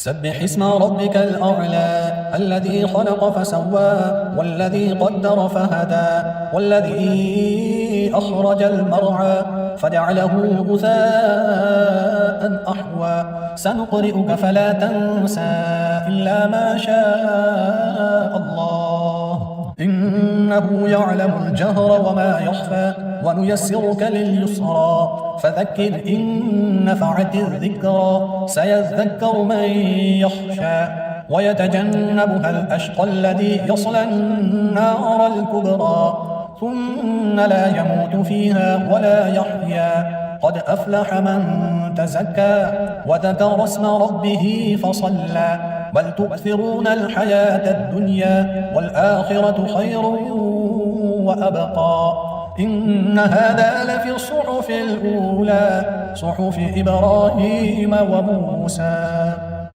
سبح اسم ربك الأعلى الذي خلق فسوى والذي قدر فهدى والذي أخرج المرعى فجعله غثاء أحوى سنقرئك فلا تنسى إلا ما شاء الله إنه يعلم الجهر وما يخفى ونيسرك لليسرى فذكر إن نفعت الذكرى سيذكر من يخشى ويتجنبها الأشقى الذي يصلى النار الكبرى ثم لا يموت فيها ولا يحيا قد أفلح من تزكى وذكر اسم ربه فصلى بل تؤثرون الحياة الدنيا والآخرة خير وأبقى إن هذا لفي الصحف الأولى صحف إبراهيم وموسى.